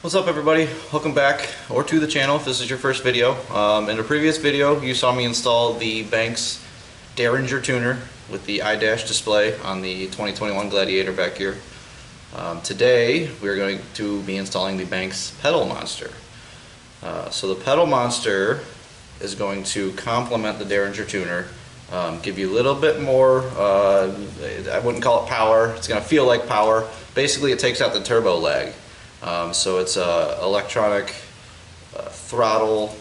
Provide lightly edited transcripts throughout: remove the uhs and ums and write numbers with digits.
What's up everybody? Welcome back or to the channel if this is your first video. In a previous video you saw me install the Banks Derringer tuner with the iDash display on the 2021 Gladiator back here. Today we're going to be installing the Banks PedalMonster. So the PedalMonster is going to complement the Derringer tuner, give you a little bit more, I wouldn't call it power, it's going to feel like power. Basically it takes out the turbo lag. So it's a electronic throttle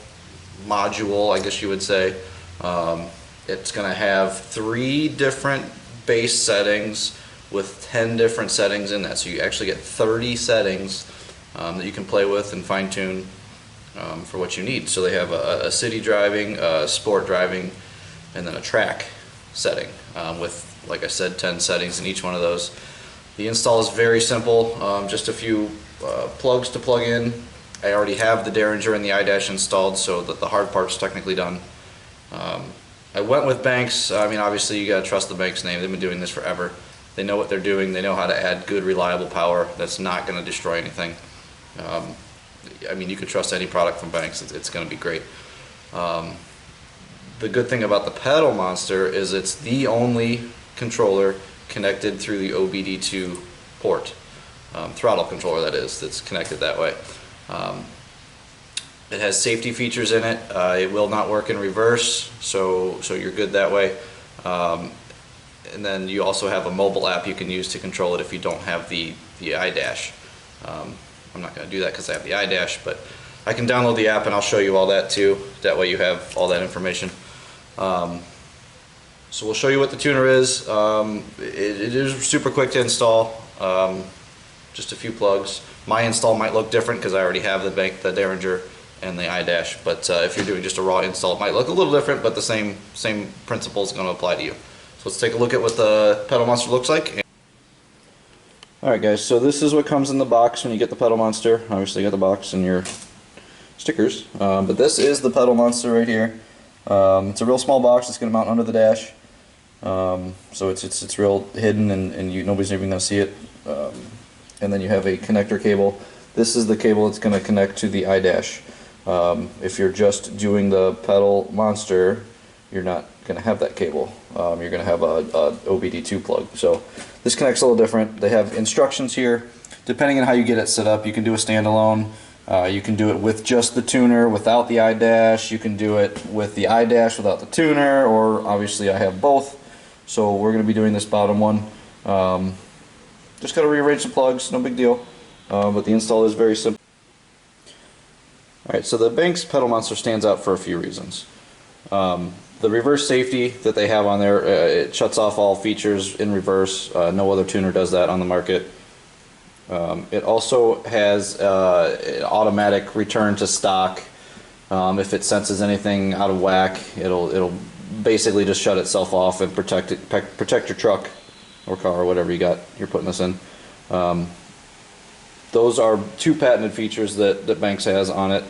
module, I guess you would say. It's going to have 3 different base settings with 10 different settings in that. So you actually get 30 settings that you can play with and fine tune for what you need. So they have a city driving, sport driving, and then a track setting with, like I said, 10 settings in each one of those. The install is very simple, just a few plugs to plug in. I already have the Derringer and the iDash installed, so that the hard part's technically done. I went with Banks. I mean, obviously you gotta trust the Banks name. They've been doing this forever. They know what they're doing. They know how to add good, reliable power that's not gonna destroy anything. I mean, you could trust any product from Banks. It's gonna be great. The good thing about the PedalMonster is it's the only controller connected through the OBD2 port. Throttle controller, that is, that's connected that way. It has safety features in it. It will not work in reverse, so you're good that way. And then you also have a mobile app you can use to control it if you don't have the iDash. I'm not going to do that because I have the iDash, but I can download the app and I'll show you all that too. That way you have all that information. So we'll show you what the tuner is. It is super quick to install. Just a few plugs. My install might look different because I already have the Derringer and the iDash, but if you're doing just a raw install it might look a little different, but the same principle is going to apply to you. So let's take a look at what the PedalMonster looks like. Alright guys, so this is what comes in the box when you get the PedalMonster. Obviously you got the box and your stickers, but this is the PedalMonster right here. It's a real small box. It's going to mount under the dash, so it's real hidden and nobody's even going to see it. And then you have a connector cable. This is the cable that's going to connect to the iDash. If you're just doing the PedalMonster, you're not going to have that cable. You're going to have a OBD2 plug. So this connects a little different. They have instructions here. Depending on how you get it set up, you can do a standalone. You can do it with just the tuner without the iDash. You can do it with the iDash without the tuner, or obviously I have both. So we're going to be doing this bottom one. Just got to rearrange the plugs, no big deal. But the install is very simple. Alright, so the Banks PedalMonster stands out for a few reasons. The reverse safety that they have on there, it shuts off all features in reverse. No other tuner does that on the market. It also has an automatic return to stock. If it senses anything out of whack, it'll basically just shut itself off and protect your truck or car or whatever you're putting this in. Those are 2 patented features that Banks has on it.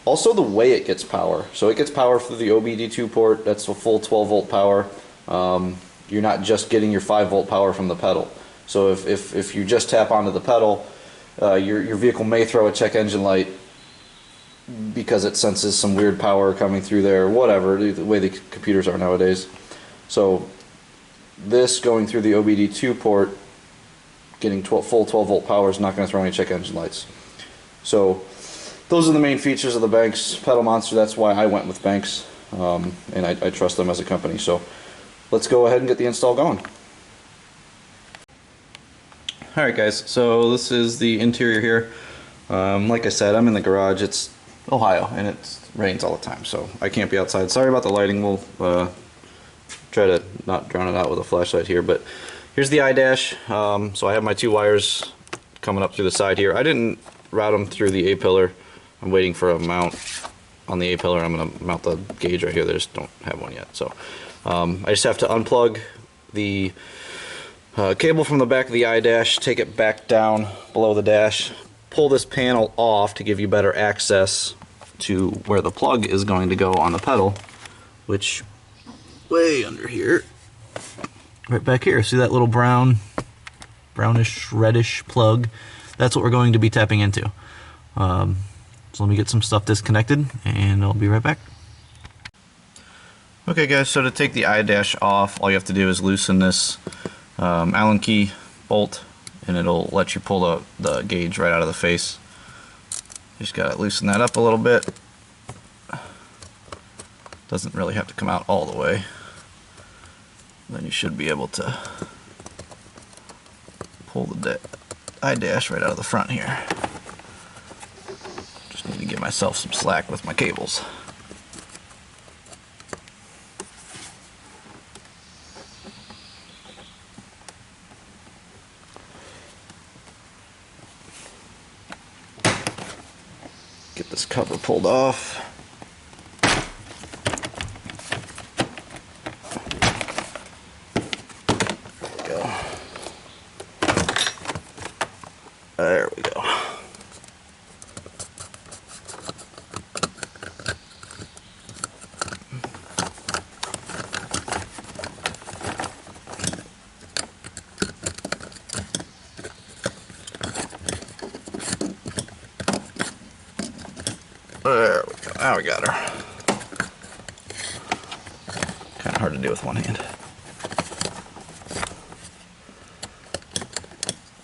Also the way it gets power. So it gets power through the OBD2 port. That's a full 12 volt power. You're not just getting your 5 volt power from the pedal. So if you just tap onto the pedal, your vehicle may throw a check engine light because it senses some weird power coming through there, whatever, the way the computers are nowadays. So this going through the OBD2 port, getting full 12 volt power is not going to throw any check engine lights. So those are the main features of the Banks PedalMonster. That's why I went with Banks, and I trust them as a company. So let's go ahead and get the install going. Alright guys, so this is the interior here. Like I said, I'm in the garage. It's Ohio and it rains all the time, so I can't be outside. Sorry about the lighting. We'll try to not drown it out with a flashlight here, but here's the iDash. So I have my 2 wires coming up through the side here. I didn't route them through the A-pillar. I'm waiting for a mount on the A-pillar. I'm going to mount the gauge right here. They just don't have one yet. So I just have to unplug the cable from the back of the iDash, take it back down below the dash, pull this panel off to give you better access to where the plug is going to go on the pedal, which way under here, right back here. See that little brownish reddish plug? That's what we're going to be tapping into. So let me get some stuff disconnected and I'll be right back. Okay guys, so to take the eye dash off, all you have to do is loosen this Allen key bolt and it'll let you pull the gauge right out of the face. You just gotta loosen that up a little bit. Doesn't really have to come out all the way. Then you should be able to pull the eye dash right out of the front here. Just need to give myself some slack with my cables. Get this cover pulled off. There we go. There we go. Now we got her. Kind of hard to do with one hand.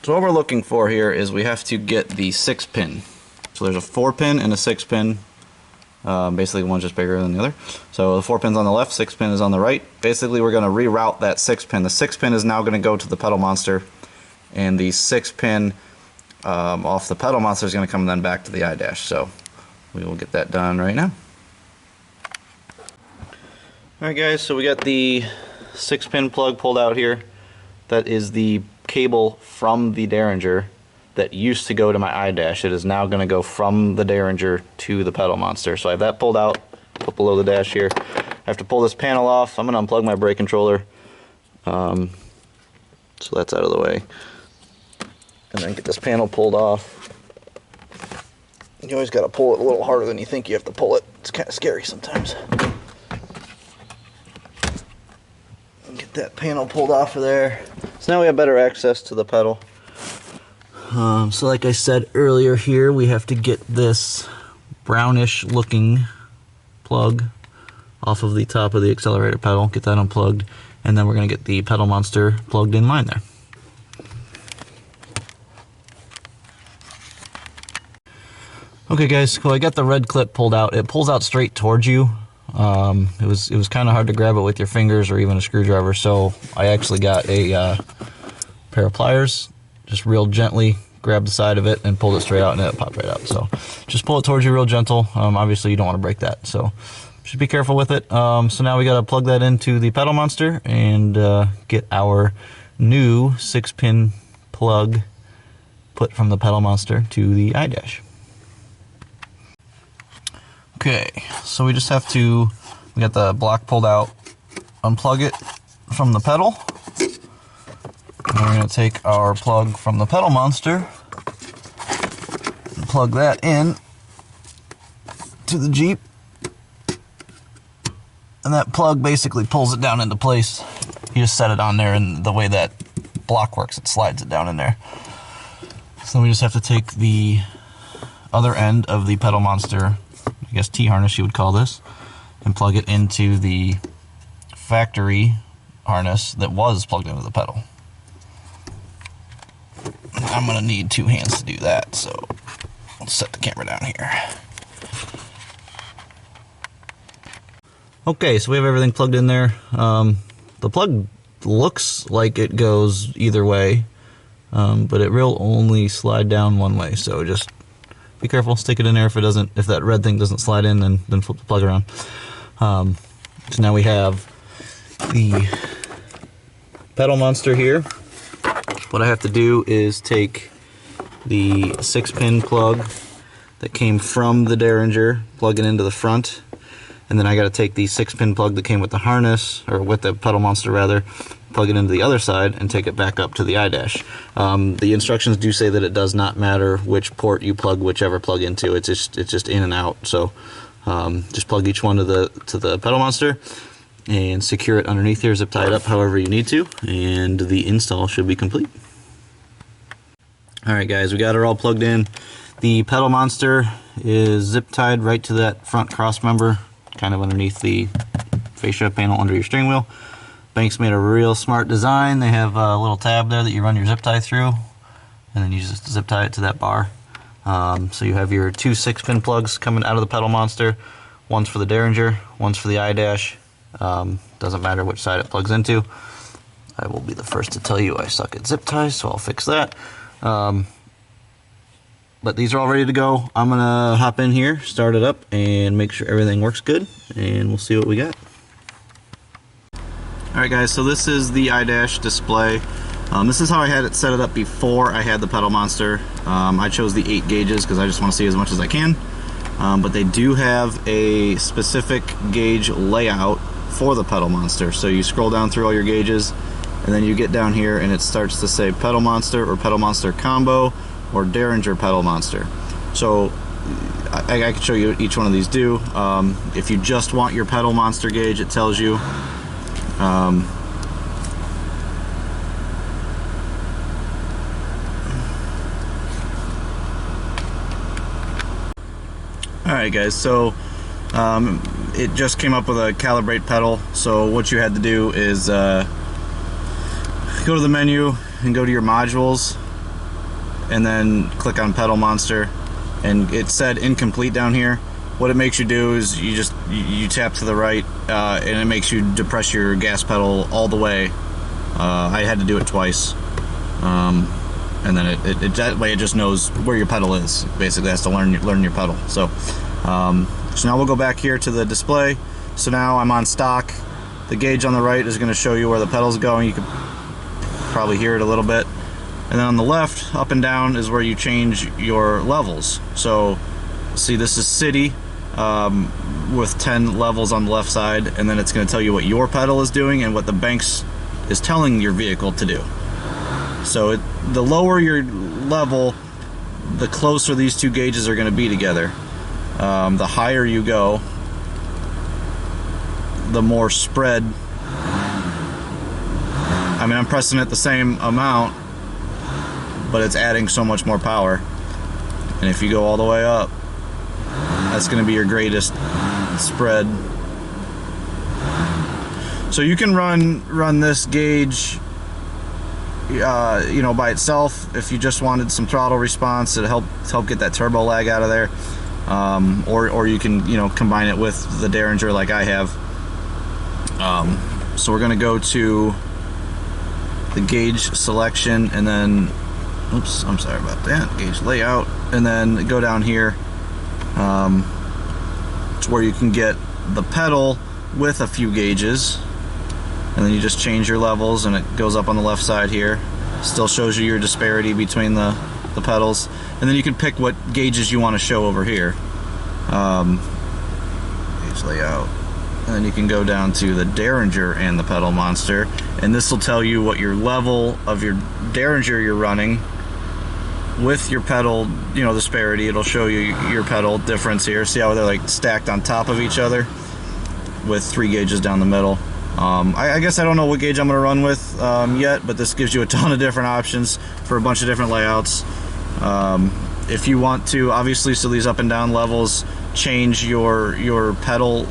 So what we're looking for here is we have to get the 6-pin. So there's a 4-pin and a 6-pin. Basically one's just bigger than the other. So the 4-pin's on the left, 6-pin is on the right. Basically we're going to reroute that 6-pin. The 6-pin is now going to go to the PedalMonster, and the 6-pin off the PedalMonster is going to come then back to the eye dash. So we will get that done right now. Alright guys, so we got the 6-pin plug pulled out here. That is the cable from the Derringer that used to go to my eye dash. It is now going to go from the Derringer to the PedalMonster. So I have that pulled out, put below the dash here. I have to pull this panel off. I'm going to unplug my brake controller. So that's out of the way. And then get this panel pulled off. You always got to pull it a little harder than you think you have to pull it. It's kind of scary sometimes. Get that panel pulled off of there. So now we have better access to the pedal. So like I said earlier here, we have to get this brownish looking plug off of the top of the accelerator pedal, get that unplugged, and then we're going to get the PedalMonster plugged in line there. Okay guys, so I got the red clip pulled out. It pulls out straight towards you. It was kind of hard to grab it with your fingers or even a screwdriver, so I actually got a pair of pliers, just real gently grabbed the side of it and pulled it straight out, and it popped right out. So just pull it towards you real gentle. Obviously you don't want to break that, so just be careful with it. So now we got to plug that into the PedalMonster and get our new 6-pin plug put from the PedalMonster to the eye dash. Okay, so we just have to, we got the block pulled out, unplug it from the pedal. And we're going to take our plug from the PedalMonster and plug that in to the Jeep. And that plug basically pulls it down into place. You just set it on there, and the way that block works, it slides it down in there. So we just have to take the other end of the PedalMonster, I guess T-harness you would call this, and plug it into the factory harness that was plugged into the pedal. I'm going to need 2 hands to do that, so I'll set the camera down here. Okay, so we have everything plugged in there. The plug looks like it goes either way, but it will only slide down one way, so just be careful, stick it in there. If that red thing doesn't slide in, then flip the plug around. So now we have the PedalMonster here. What I have to do is take the 6-pin plug that came from the Derringer, plug it into the front, and then I got to take the 6-pin plug that came with the harness, or with the PedalMonster rather, plug it into the other side and take it back up to the eye dash. The instructions do say that it does not matter which port you plug whichever plug into. It's just in and out. So just plug each one to the PedalMonster and secure it underneath here, zip tie it up however you need to, and the install should be complete. Alright guys, we got it all plugged in. The PedalMonster is zip tied right to that front cross member, kind of underneath the fascia panel under your steering wheel. Banks made a real smart design. They have a little tab there that you run your zip tie through, and then you just zip tie it to that bar. So you have your two 6-pin plugs coming out of the PedalMonster. One's for the Derringer, one's for the iDash. Doesn't matter which side it plugs into. I will be the first to tell you I suck at zip ties, so I'll fix that. But these are all ready to go. I'm gonna hop in here, start it up, and make sure everything works good, and we'll see what we got. Alright guys, so this is the iDash display. This is how I had it set it up before I had the PedalMonster. I chose the 8 gauges because I just want to see as much as I can. But they do have a specific gauge layout for the PedalMonster. So you scroll down through all your gauges, and then you get down here and it starts to say PedalMonster or PedalMonster Combo or Derringer PedalMonster. So I can show you each one of these do. If you just want your PedalMonster gauge, it tells you. Alright guys, so it just came up with a calibrate pedal. So what you had to do is go to the menu and go to your modules, and then click on PedalMonster, and it said incomplete down here. What it makes you do is you tap to the right, and it makes you depress your gas pedal all the way. I had to do it twice, and then that way it just knows where your pedal is. Basically, it has to learn your pedal. So now we'll go back here to the display. So now I'm on stock. The gauge on the right is going to show you where the pedal's going. You can probably hear it a little bit. And then on the left, up and down, is where you change your levels. So see, this is city with 10 levels on the left side, and then it's going to tell you what your pedal is doing and what the Banks is telling your vehicle to do. So the lower your level, the closer these two gauges are going to be together. The higher you go, the more spread. I mean, I'm pressing it the same amount, but it's adding so much more power. And if you go all the way up, that's going to be your greatest spread. So you can run this gauge, you know, by itself if you just wanted some throttle response to help get that turbo lag out of there, or you can, you know, combine it with the Derringer like I have. So we're going to go to the gauge selection, and then oops, I'm sorry about that, gauge layout, and then go down here to where you can get the pedal with a few gauges, and then you just change your levels and it goes up on the left side here. Still shows you your disparity between the pedals, and then you can pick what gauges you want to show over here. Gauge layout, and then you can go down to the Derringer and the PedalMonster, and this will tell you what your level of your Derringer you're running with your pedal, you know, disparity. It'll show you your pedal difference here. See how they're like stacked on top of each other with 3 gauges down the middle. I guess I don't know what gauge I'm going to run with yet, but this gives you a ton of different options for a bunch of different layouts. If you want to, obviously, so these up and down levels change your pedal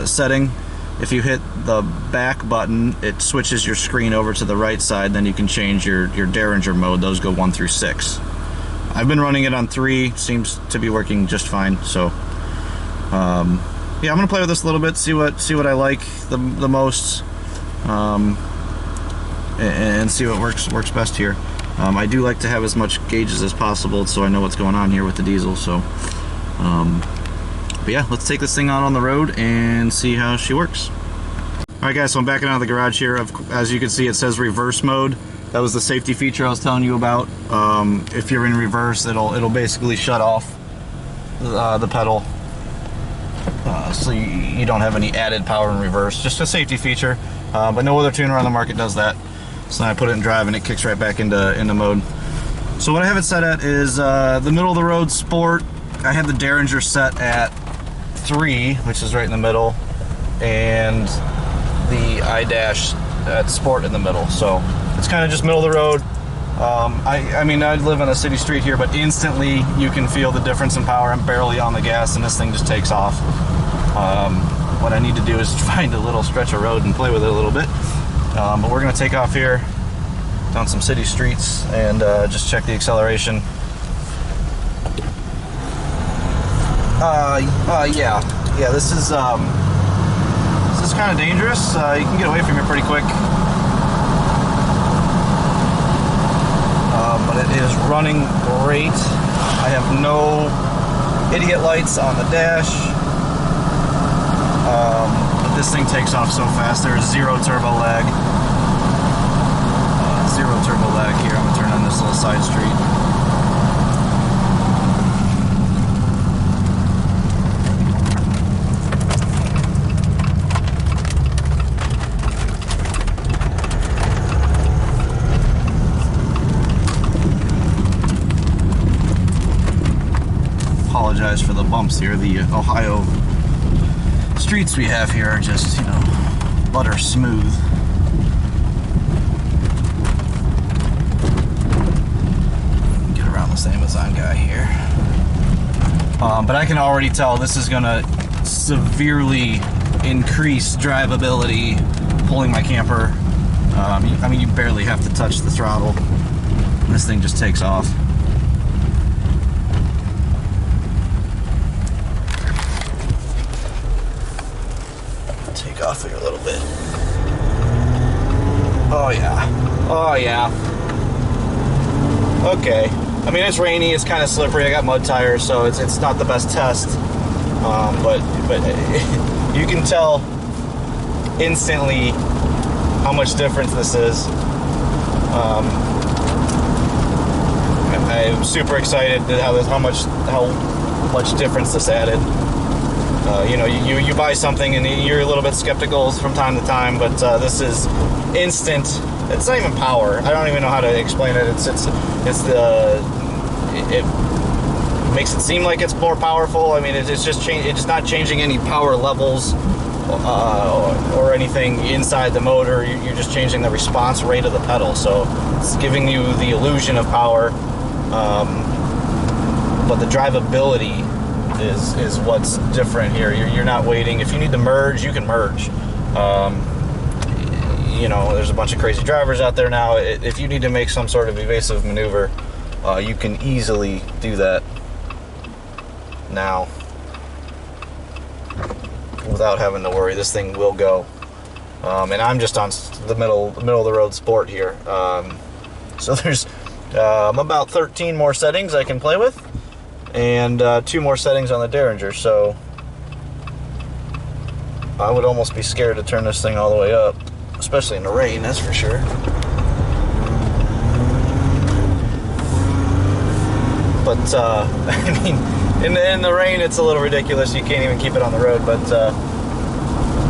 setting. If you hit the back button, it switches your screen over to the right side. Then you can change your Derringer mode. Those go 1 through 6. I've been running it on 3. Seems to be working just fine. So yeah, I'm gonna play with this a little bit, see what I like the most, and see what works best here. I do like to have as much gauges as possible, so I know what's going on here with the diesel. So but yeah, let's take this thing out on the road and see how she works. Alright guys, so I'm backing out of the garage here. As you can see, it says reverse mode. That was the safety feature I was telling you about. If you're in reverse, it'll basically shut off the pedal, so you don't have any added power in reverse. Just a safety feature, but no other tuner on the market does that. So then I put it in drive and it kicks right back into mode. So what I have it set at is the middle of the road sport. I have the Derringer set at 3, which is right in the middle, and the iDash at sport in the middle. So it's kind of just middle of the road. I mean, I live on a city street here, but instantly you can feel the difference in power. I'm barely on the gas, and this thing just takes off. What I need to do is find a little stretch of road and play with it a little bit. But we're going to take off here down some city streets and just check the acceleration. Yeah, this is kind of dangerous. You can get away from here pretty quick. But it is running great. I have no idiot lights on the dash. But this thing takes off so fast. There is zero turbo lag. Zero turbo lag here. I'm gonna turn on this little side street. Apologize for the bumps here. The Ohio streets we have here are just, you know, butter smooth. Get around this Amazon guy here. But I can already tell this is gonna severely increase drivability, pulling my camper. I mean, you barely have to touch the throttle. This thing just takes off. Take off here a little bit. Oh yeah. Oh yeah. Okay. I mean, it's rainy, it's kind of slippery. I got mud tires, so it's not the best test. But you can tell instantly how much difference this is. I'm super excited at how much difference this added. You know, you buy something and you're a little bit skeptical from time to time, but this is instant. It's not even power. I don't even know how to explain it. It makes it seem like it's more powerful. I mean, it's just not changing any power levels or anything inside the motor. You're just changing the response rate of the pedal, so it's giving you the illusion of power, but the drivability is what's different here. You're not waiting. If you need to merge, you can merge. You know, there's a bunch of crazy drivers out there now. If you need to make some sort of evasive maneuver, you can easily do that now without having to worry. This thing will go. And I'm just on the middle of the road sport here. So there's about 13 more settings I can play with, and 2 more settings on the Derringer, so I would almost be scared to turn this thing all the way up, especially in the rain, that's for sure. But I mean, in the rain it's a little ridiculous. You can't even keep it on the road, but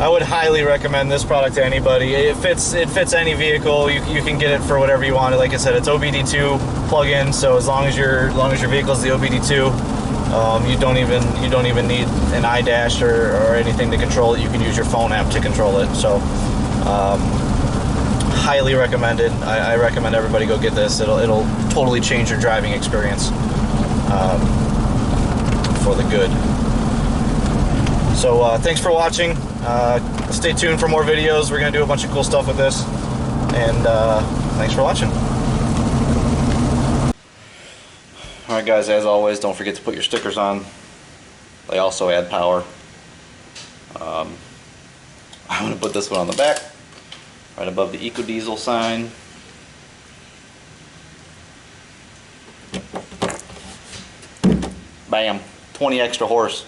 I would highly recommend this product to anybody. It fits any vehicle. You can get it for whatever you want. Like I said, it's OBD2 plug-in, so as long as your vehicle is the OBD2, you don't even need an iDash or anything to control it. You can use your phone app to control it. So highly recommended. I recommend everybody go get this. It'll totally change your driving experience for the good. So thanks for watching. Stay tuned for more videos. We're going to do a bunch of cool stuff with this. And thanks for watching. Alright guys, as always, don't forget to put your stickers on. They also add power. I'm going to put this one on the back, right above the Ecodiesel sign. Bam! 20 extra horse.